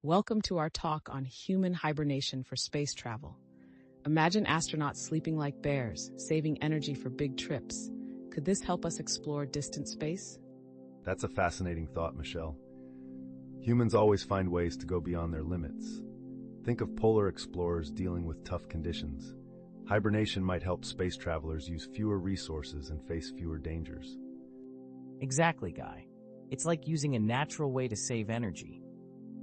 Welcome to our talk on human hibernation for space travel. Imagine astronauts sleeping like bears, saving energy for big trips. Could this help us explore distant space? That's a fascinating thought, Michelle. Humans always find ways to go beyond their limits. Think of polar explorers dealing with tough conditions. Hibernation might help space travelers use fewer resources and face fewer dangers. Exactly, Guy. It's like using a natural way to save energy.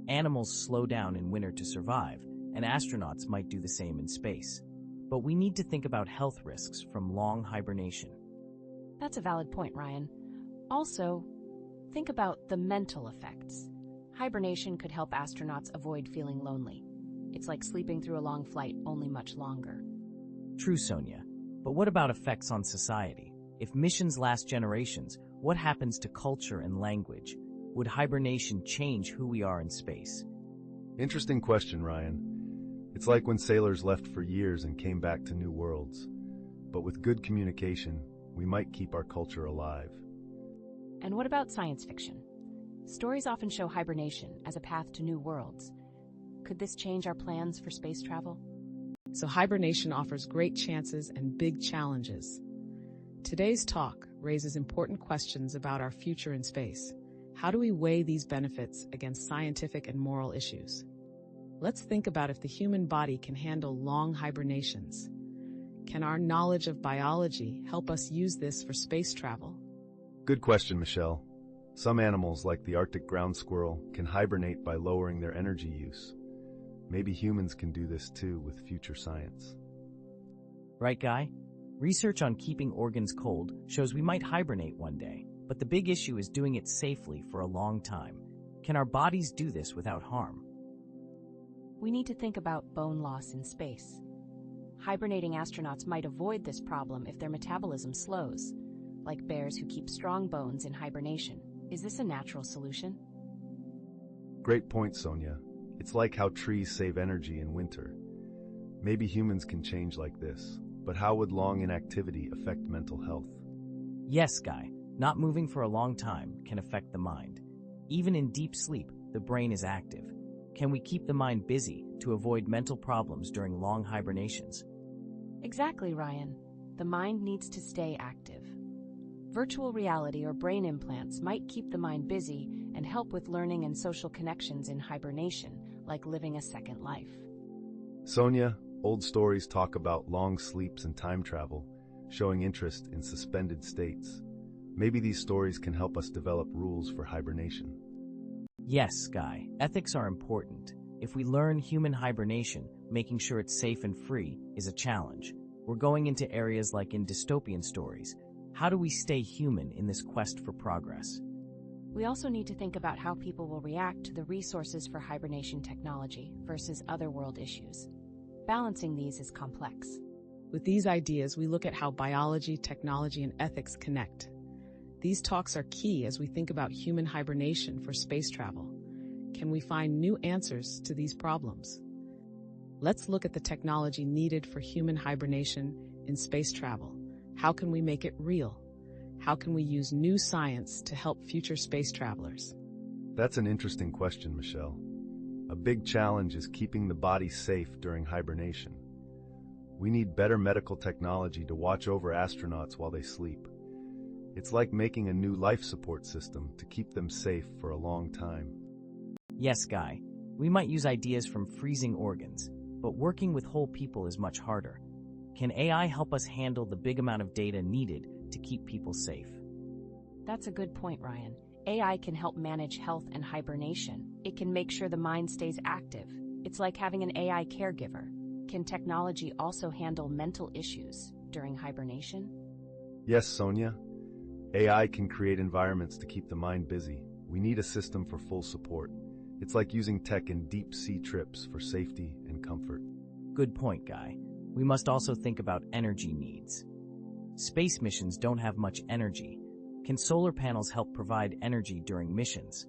Animals slow down in winter to survive, and astronauts might do the same in space. But we need to think about health risks from long hibernation. That's a valid point, Ryan. Also, think about the mental effects. Hibernation could help astronauts avoid feeling lonely. It's like sleeping through a long flight, only much longer. True, Sonia. But what about effects on society? If missions last generations, what happens to culture and language? Would hibernation change who we are in space? Interesting question, Ryan. It's like when sailors left for years and came back to new worlds. But with good communication, we might keep our culture alive. And what about science fiction? Stories often show hibernation as a path to new worlds. Could this change our plans for space travel? So hibernation offers great chances and big challenges. Today's talk raises important questions about our future in space. How do we weigh these benefits against scientific and moral issues? Let's think about if the human body can handle long hibernations. Can our knowledge of biology help us use this for space travel? Good question, Michelle. Some animals, like the Arctic ground squirrel, can hibernate by lowering their energy use. Maybe humans can do this too with future science. Right, Guy? Research on keeping organs cold shows we might hibernate one day, but the big issue is doing it safely for a long time. Can our bodies do this without harm? We need to think about bone loss in space. Hibernating astronauts might avoid this problem if their metabolism slows, like bears who keep strong bones in hibernation. Is this a natural solution? Great point, Sonia. It's like how trees save energy in winter. Maybe humans can change like this, but how would long inactivity affect mental health? Yes, Guy. Not moving for a long time can affect the mind. Even in deep sleep, the brain is active. Can we keep the mind busy to avoid mental problems during long hibernations? Exactly, Ryan. The mind needs to stay active. Virtual reality or brain implants might keep the mind busy and help with learning and social connections in hibernation, like living a second life. Sonia, old stories talk about long sleeps and time travel, showing interest in suspended states. Maybe these stories can help us develop rules for hibernation. Yes, Guy. Ethics are important. If we learn human hibernation, making sure it's safe and free is a challenge. We're going into areas like in dystopian stories. How do we stay human in this quest for progress? We also need to think about how people will react to the resources for hibernation technology versus other world issues. Balancing these is complex. With these ideas, we look at how biology, technology, and ethics connect. These talks are key as we think about human hibernation for space travel. Can we find new answers to these problems? Let's look at the technology needed for human hibernation in space travel. How can we make it real? How can we use new science to help future space travelers? That's an interesting question, Michelle. A big challenge is keeping the body safe during hibernation. We need better medical technology to watch over astronauts while they sleep. It's like making a new life support system to keep them safe for a long time. Yes, Guy. We might use ideas from freezing organs, but working with whole people is much harder. Can AI help us handle the big amount of data needed to keep people safe? That's a good point, Ryan. AI can help manage health and hibernation. It can make sure the mind stays active. It's like having an AI caregiver. Can technology also handle mental issues during hibernation? Yes, Sonia. AI can create environments to keep the mind busy. We need a system for full support. It's like using tech in deep-sea trips for safety and comfort. Good point, Guy. We must also think about energy needs. Space missions don't have much energy. Can solar panels help provide energy during missions?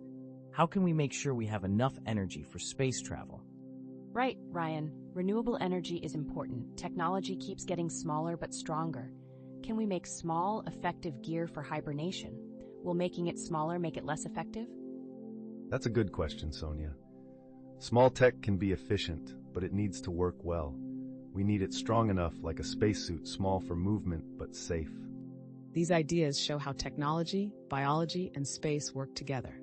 How can we make sure we have enough energy for space travel? Right, Ryan. Renewable energy is important. Technology keeps getting smaller but stronger. Can we make small, effective gear for hibernation? Will making it smaller make it less effective? That's a good question, Sonia. Small tech can be efficient, but it needs to work well. We need it strong enough, like a spacesuit, small for movement but safe. These ideas show how technology, biology, and space work together.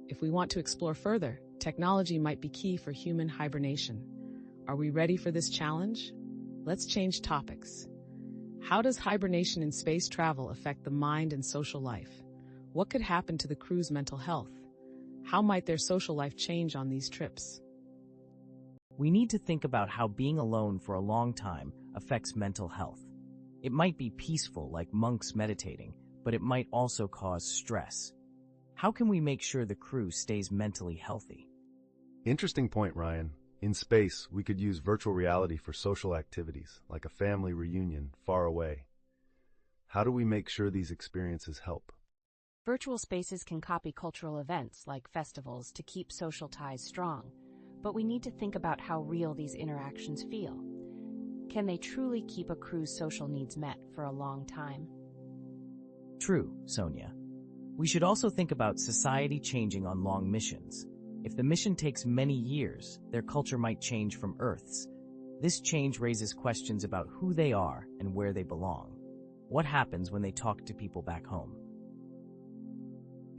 If we want to explore further, technology might be key for human hibernation. Are we ready for this challenge? Let's change topics. How does hibernation in space travel affect the mind and social life? What could happen to the crew's mental health? How might their social life change on these trips? We need to think about how being alone for a long time affects mental health. It might be peaceful, like monks meditating, but it might also cause stress. How can we make sure the crew stays mentally healthy? Interesting point, Ryan. In space, we could use virtual reality for social activities, like a family reunion far away. How do we make sure these experiences help? Virtual spaces can copy cultural events like festivals to keep social ties strong, but we need to think about how real these interactions feel. Can they truly keep a crew's social needs met for a long time? True, Sonia. We should also think about society changing on long missions. If the mission takes many years, their culture might change from Earth's. This change raises questions about who they are and where they belong. What happens when they talk to people back home?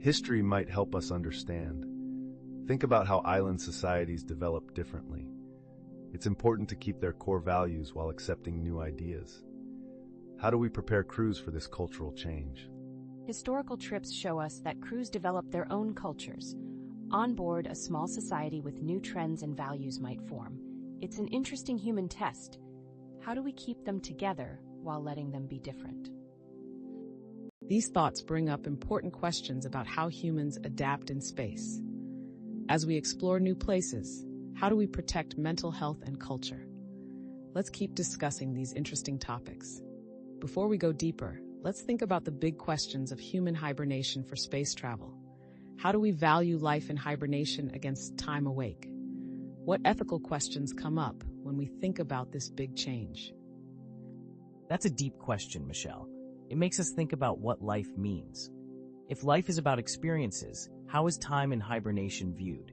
History might help us understand. Think about how island societies develop differently. It's important to keep their core values while accepting new ideas. How do we prepare crews for this cultural change? Historical trips show us that crews develop their own cultures. On board, a small society with new trends and values might form. It's an interesting human test. How do we keep them together while letting them be different? These thoughts bring up important questions about how humans adapt in space. As we explore new places, how do we protect mental health and culture? Let's keep discussing these interesting topics. Before we go deeper, let's think about the big questions of human hibernation for space travel. How do we value life in hibernation against time awake? What ethical questions come up when we think about this big change? That's a deep question, Michelle. It makes us think about what life means. If life is about experiences, how is time in hibernation viewed?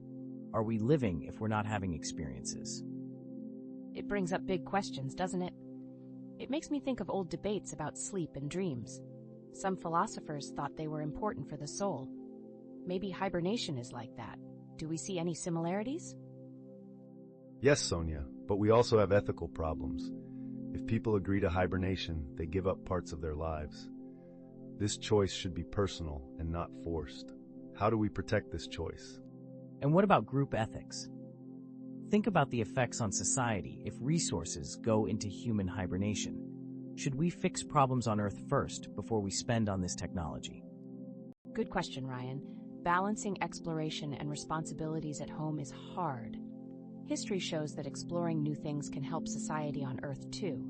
Are we living if we're not having experiences? It brings up big questions, doesn't it? It makes me think of old debates about sleep and dreams. Some philosophers thought they were important for the soul. Maybe hibernation is like that. Do we see any similarities? Yes, Sonia, but we also have ethical problems. If people agree to hibernation, they give up parts of their lives. This choice should be personal and not forced. How do we protect this choice? And what about group ethics? Think about the effects on society if resources go into human hibernation. Should we fix problems on Earth first before we spend on this technology? Good question, Ryan. Balancing exploration and responsibilities at home is hard. History shows that exploring new things can help society on Earth too.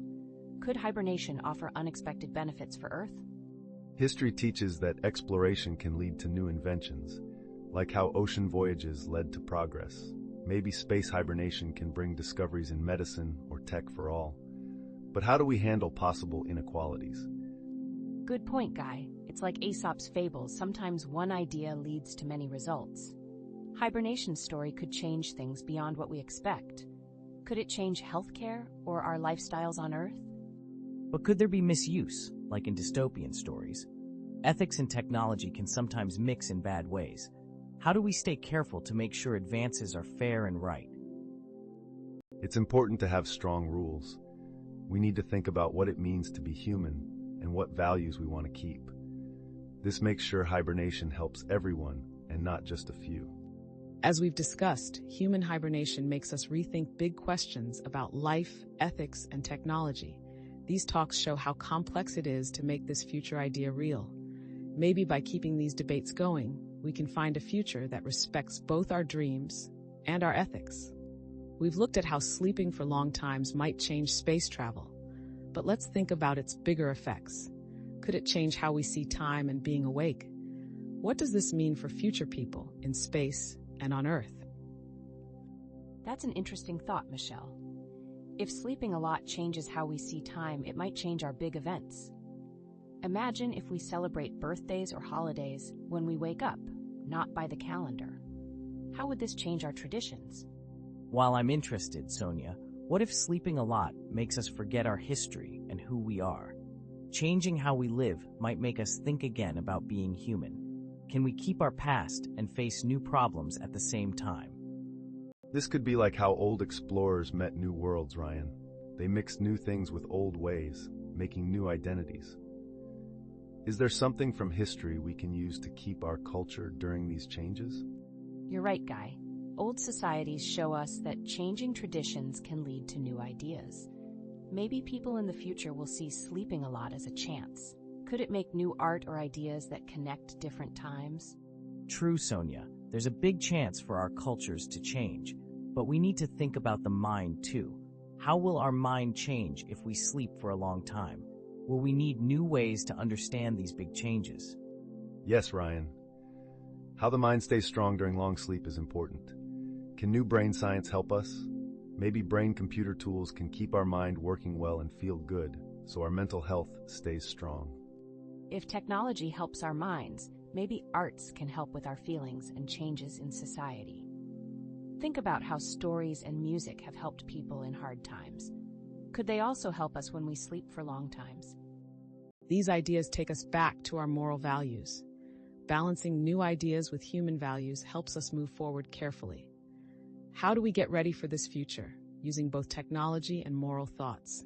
Could hibernation offer unexpected benefits for Earth? History teaches that exploration can lead to new inventions, like how ocean voyages led to progress. Maybe space hibernation can bring discoveries in medicine or tech for all. But how do we handle possible inequalities? Good point, Guy. It's like Aesop's fables. Sometimes one idea leads to many results. Hibernation's story could change things beyond what we expect. Could it change healthcare or our lifestyles on Earth? But could there be misuse, like in dystopian stories? Ethics and technology can sometimes mix in bad ways. How do we stay careful to make sure advances are fair and right? It's important to have strong rules. We need to think about what it means to be human and what values we want to keep. This makes sure hibernation helps everyone and not just a few. As we've discussed, human hibernation makes us rethink big questions about life, ethics, and technology. These talks show how complex it is to make this future idea real. Maybe by keeping these debates going, we can find a future that respects both our dreams and our ethics. We've looked at how sleeping for long times might change space travel, but let's think about its bigger effects. Could it change how we see time and being awake? What does this mean for future people in space and on Earth? That's an interesting thought, Michelle. If sleeping a lot changes how we see time, it might change our big events. Imagine if we celebrate birthdays or holidays when we wake up, not by the calendar. How would this change our traditions? While I'm interested, Sonia, what if sleeping a lot makes us forget our history and who we are? Changing how we live might make us think again about being human. Can we keep our past and face new problems at the same time? This could be like how old explorers met new worlds, Ryan. They mixed new things with old ways, making new identities. Is there something from history we can use to keep our culture during these changes? You're right, Guy. Old societies show us that changing traditions can lead to new ideas. Maybe people in the future will see sleeping a lot as a chance. Could it make new art or ideas that connect different times? True, Sonia. There's a big chance for our cultures to change, but we need to think about the mind too. How will our mind change if we sleep for a long time? Will we need new ways to understand these big changes? Yes, Ryan. How the mind stays strong during long sleep is important. Can new brain science help us? Maybe brain-computer tools can keep our mind working well and feel good, so our mental health stays strong. If technology helps our minds, maybe arts can help with our feelings and changes in society. Think about how stories and music have helped people in hard times. Could they also help us when we sleep for long times? These ideas take us back to our moral values. Balancing new ideas with human values helps us move forward carefully. How do we get ready for this future, using both technology and moral thoughts?